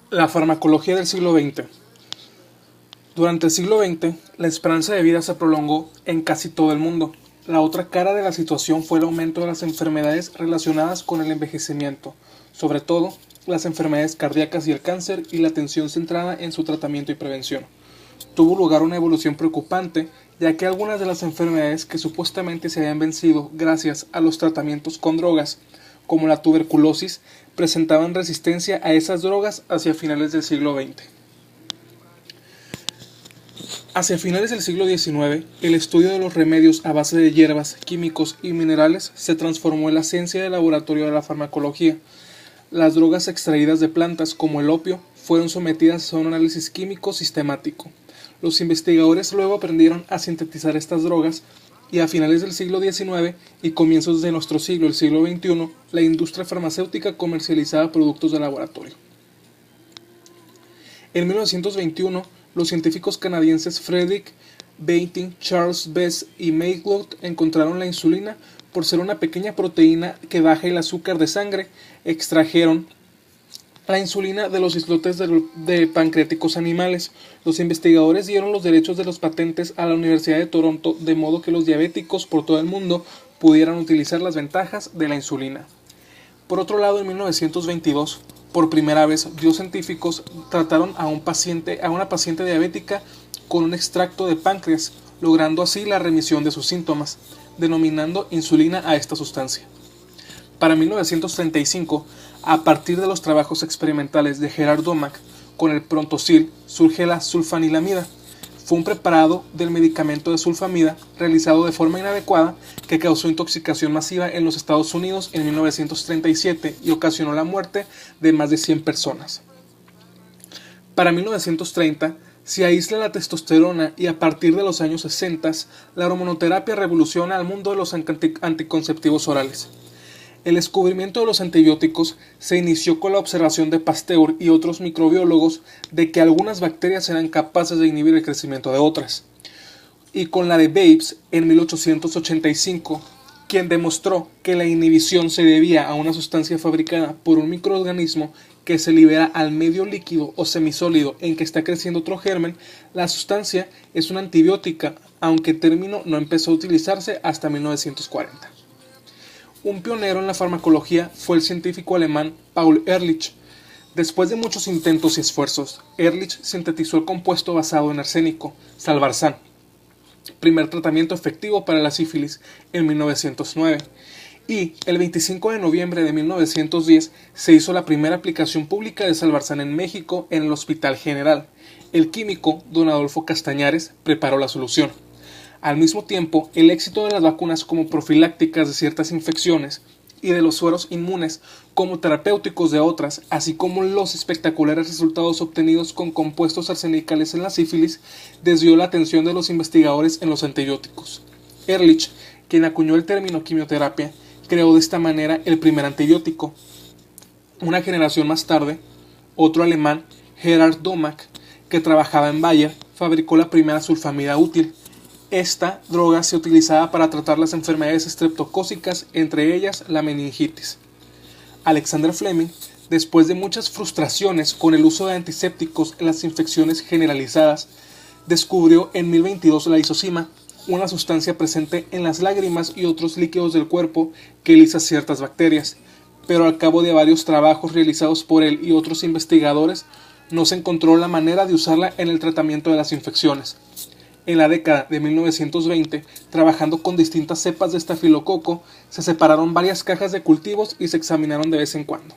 La farmacología del siglo XX. Durante el siglo XX, la esperanza de vida se prolongó en casi todo el mundo. La otra cara de la situación fue el aumento de las enfermedades relacionadas con el envejecimiento, sobre todo las enfermedades cardíacas y el cáncer, y la atención centrada en su tratamiento y prevención. Tuvo lugar una evolución preocupante, ya que algunas de las enfermedades que supuestamente se habían vencido gracias a los tratamientos con drogas, como la tuberculosis, presentaban resistencia a esas drogas hacia finales del siglo XX. Hacia finales del siglo XIX, el estudio de los remedios a base de hierbas, químicos y minerales se transformó en la ciencia de laboratorio de la farmacología. Las drogas extraídas de plantas, como el opio, fueron sometidas a un análisis químico sistemático. Los investigadores luego aprendieron a sintetizar estas drogas, y a finales del siglo XIX y comienzos de nuestro siglo, el siglo XXI, la industria farmacéutica comercializaba productos de laboratorio. En 1921, los científicos canadienses Frederick Banting, Charles Best y Maglot encontraron la insulina por ser una pequeña proteína que baja el azúcar de sangre. Extrajeron la insulina de los islotes de pancreáticos animales. Los investigadores dieron los derechos de los patentes a la Universidad de Toronto, de modo que los diabéticos por todo el mundo pudieran utilizar las ventajas de la insulina. Por otro lado, en 1922, por primera vez, científicos trataron a una paciente diabética con un extracto de páncreas, logrando así la remisión de sus síntomas, denominando insulina a esta sustancia. Para 1935, a partir de los trabajos experimentales de Gerard Domack con el Prontosil, surge la sulfanilamida. Fue un preparado del medicamento de sulfamida realizado de forma inadecuada que causó intoxicación masiva en los Estados Unidos en 1937 y ocasionó la muerte de más de 100 personas. Para 1930 se aísla la testosterona, y a partir de los años 60 la hormonoterapia revoluciona al mundo de los anticonceptivos orales. El descubrimiento de los antibióticos se inició con la observación de Pasteur y otros microbiólogos de que algunas bacterias eran capaces de inhibir el crecimiento de otras, y con la de Babes en 1885, quien demostró que la inhibición se debía a una sustancia fabricada por un microorganismo que se libera al medio líquido o semisólido en que está creciendo otro germen. La sustancia es una antibiótica, aunque el término no empezó a utilizarse hasta 1940. Un pionero en la farmacología fue el científico alemán Paul Ehrlich. Después de muchos intentos y esfuerzos, Ehrlich sintetizó el compuesto basado en arsénico, Salvarsan, primer tratamiento efectivo para la sífilis, en 1909. Y el 25 de noviembre de 1910 se hizo la primera aplicación pública de Salvarsan en México en el Hospital General. El químico don Adolfo Castañares preparó la solución. Al mismo tiempo, el éxito de las vacunas como profilácticas de ciertas infecciones y de los sueros inmunes como terapéuticos de otras, así como los espectaculares resultados obtenidos con compuestos arsenicales en la sífilis, desvió la atención de los investigadores en los antibióticos. Ehrlich, quien acuñó el término quimioterapia, creó de esta manera el primer antibiótico. Una generación más tarde, otro alemán, Gerard Domack, que trabajaba en Bayer, fabricó la primera sulfamida útil. Esta droga se utilizaba para tratar las enfermedades estreptocócicas, entre ellas la meningitis. Alexander Fleming, después de muchas frustraciones con el uso de antisépticos en las infecciones generalizadas, descubrió en 1022 la lisozima, una sustancia presente en las lágrimas y otros líquidos del cuerpo que lisa ciertas bacterias, pero al cabo de varios trabajos realizados por él y otros investigadores, no se encontró la manera de usarla en el tratamiento de las infecciones. En la década de 1920, trabajando con distintas cepas de estafilococo, se separaron varias cajas de cultivos y se examinaron de vez en cuando.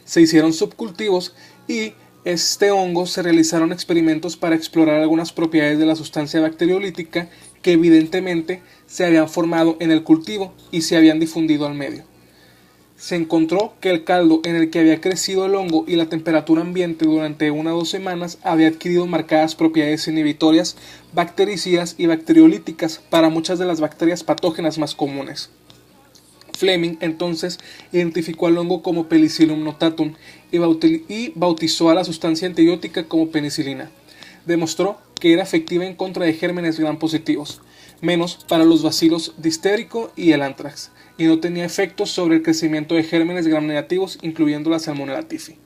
Se hicieron subcultivos y este hongo se realizaron experimentos para explorar algunas propiedades de la sustancia bacteriolítica que evidentemente se habían formado en el cultivo y se habían difundido al medio. Se encontró que el caldo en el que había crecido el hongo y la temperatura ambiente durante 1 o 2 semanas había adquirido marcadas propiedades inhibitorias, bactericidas y bacteriolíticas para muchas de las bacterias patógenas más comunes. Fleming entonces identificó al hongo como Penicillium notatum y bautizó a la sustancia antibiótica como penicilina. Demostró que era efectiva en contra de gérmenes gram positivos, menos para los bacilos distérico y el anthrax, y no tenía efectos sobre el crecimiento de gérmenes gram negativos, incluyendo la Salmonella typhi.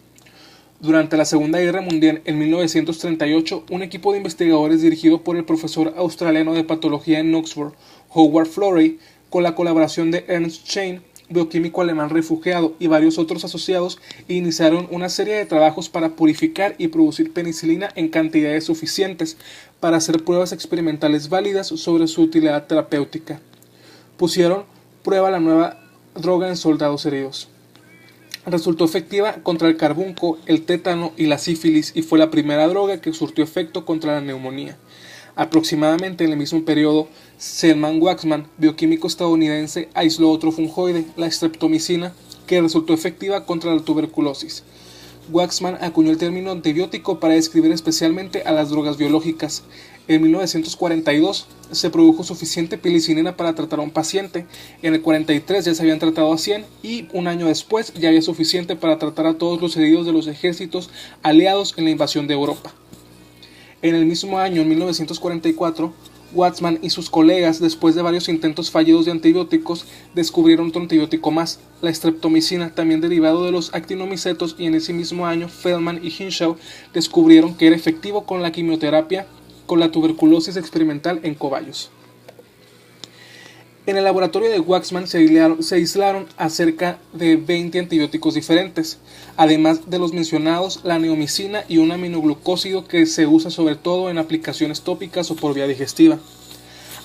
Durante la Segunda Guerra Mundial, en 1938, un equipo de investigadores dirigido por el profesor australiano de patología en Oxford, Howard Florey, con la colaboración de Ernst Chain, bioquímico alemán refugiado, y varios otros asociados, iniciaron una serie de trabajos para purificar y producir penicilina en cantidades suficientes para hacer pruebas experimentales válidas sobre su utilidad terapéutica. Pusieron prueba la nueva droga en soldados heridos. Resultó efectiva contra el carbunco, el tétano y la sífilis, y fue la primera droga que surtió efecto contra la neumonía. Aproximadamente en el mismo periodo, Selman Waksman, bioquímico estadounidense, aisló otro fungoide, la streptomicina, que resultó efectiva contra la tuberculosis. Waksman acuñó el término antibiótico para describir especialmente a las drogas biológicas. En 1942 se produjo suficiente penicilina para tratar a un paciente, en el 43 ya se habían tratado a 100 y un año después ya había suficiente para tratar a todos los heridos de los ejércitos aliados en la invasión de Europa. En el mismo año, en 1944, Waksman y sus colegas, después de varios intentos fallidos de antibióticos, descubrieron otro antibiótico más, la streptomicina, también derivado de los actinomicetos, y en ese mismo año Feldman y Hinshaw descubrieron que era efectivo con la quimioterapia con la tuberculosis experimental en cobayos. En el laboratorio de Waksman se aislaron a cerca de 20 antibióticos diferentes, además de los mencionados, la neomicina y un aminoglucósido que se usa sobre todo en aplicaciones tópicas o por vía digestiva.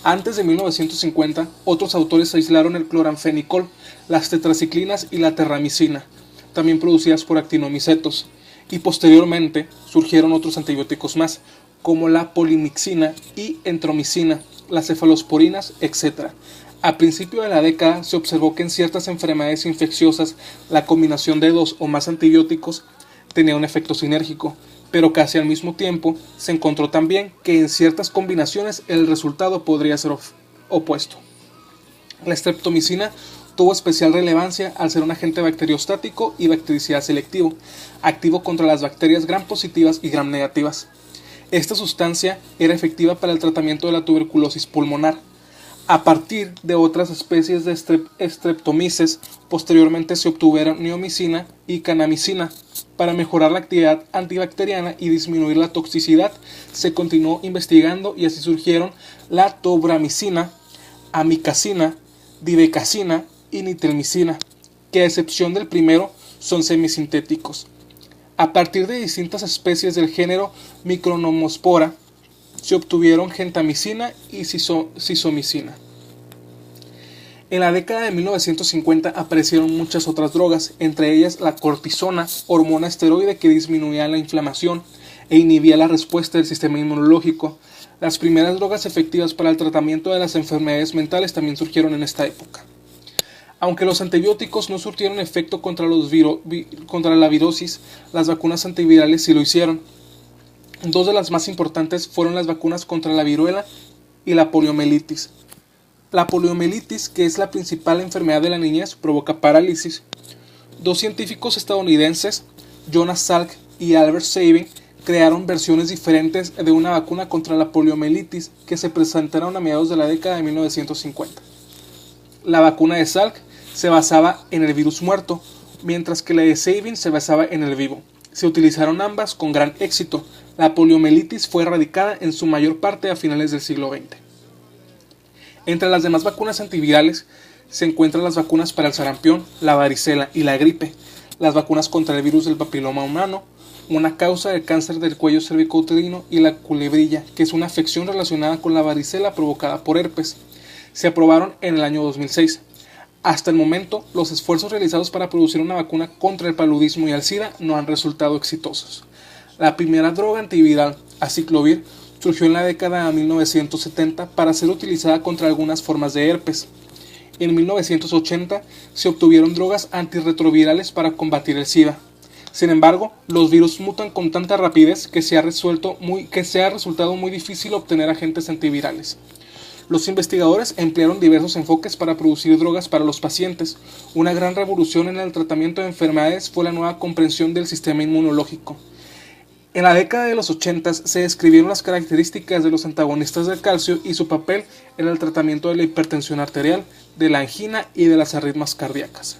Antes de 1950, otros autores aislaron el cloranfenicol, las tetraciclinas y la terramicina, también producidas por actinomicetos, y posteriormente surgieron otros antibióticos más, como la polimixina y entromicina, las cefalosporinas, etc. A principio de la década se observó que en ciertas enfermedades infecciosas la combinación de dos o más antibióticos tenía un efecto sinérgico, pero casi al mismo tiempo se encontró también que en ciertas combinaciones el resultado podría ser opuesto. La streptomicina tuvo especial relevancia al ser un agente bacteriostático y bactericida selectivo, activo contra las bacterias gram positivas y gram negativas. Esta sustancia era efectiva para el tratamiento de la tuberculosis pulmonar. A partir de otras especies de streptomyces, posteriormente se obtuvieron neomicina y kanamicina. Para mejorar la actividad antibacteriana y disminuir la toxicidad, se continuó investigando y así surgieron la tobramicina, amikacina, divecacina y nitelmicina, que a excepción del primero son semisintéticos. A partir de distintas especies del género Micronomospora, se obtuvieron gentamicina y sisomicina. En la década de 1950 aparecieron muchas otras drogas, entre ellas la cortisona, hormona esteroide que disminuía la inflamación e inhibía la respuesta del sistema inmunológico. Las primeras drogas efectivas para el tratamiento de las enfermedades mentales también surgieron en esta época. Aunque los antibióticos no surtieron efecto contra la virosis, las vacunas antivirales sí lo hicieron. Dos de las más importantes fueron las vacunas contra la viruela y la poliomielitis. La poliomielitis, que es la principal enfermedad de la niñez, provoca parálisis. Dos científicos estadounidenses, Jonas Salk y Albert Sabin, crearon versiones diferentes de una vacuna contra la poliomielitis que se presentaron a mediados de la década de 1950. La vacuna de Salk se basaba en el virus muerto, mientras que la de Sabin se basaba en el vivo. Se utilizaron ambas con gran éxito. La poliomielitis fue erradicada en su mayor parte a finales del siglo XX. Entre las demás vacunas antivirales se encuentran las vacunas para el sarampión, la varicela y la gripe, las vacunas contra el virus del papiloma humano, una causa del cáncer del cuello cervicouterino, y la culebrilla, que es una afección relacionada con la varicela provocada por herpes. Se aprobaron en el año 2006. Hasta el momento, los esfuerzos realizados para producir una vacuna contra el paludismo y el SIDA no han resultado exitosos. La primera droga antiviral, aciclovir, surgió en la década de 1970 para ser utilizada contra algunas formas de herpes. En 1980 se obtuvieron drogas antirretrovirales para combatir el SIDA. Sin embargo, los virus mutan con tanta rapidez que se ha resultado muy difícil obtener agentes antivirales. Los investigadores emplearon diversos enfoques para producir drogas para los pacientes. Una gran revolución en el tratamiento de enfermedades fue la nueva comprensión del sistema inmunológico. En la década de los 80 se describieron las características de los antagonistas del calcio y su papel en el tratamiento de la hipertensión arterial, de la angina y de las arritmias cardíacas.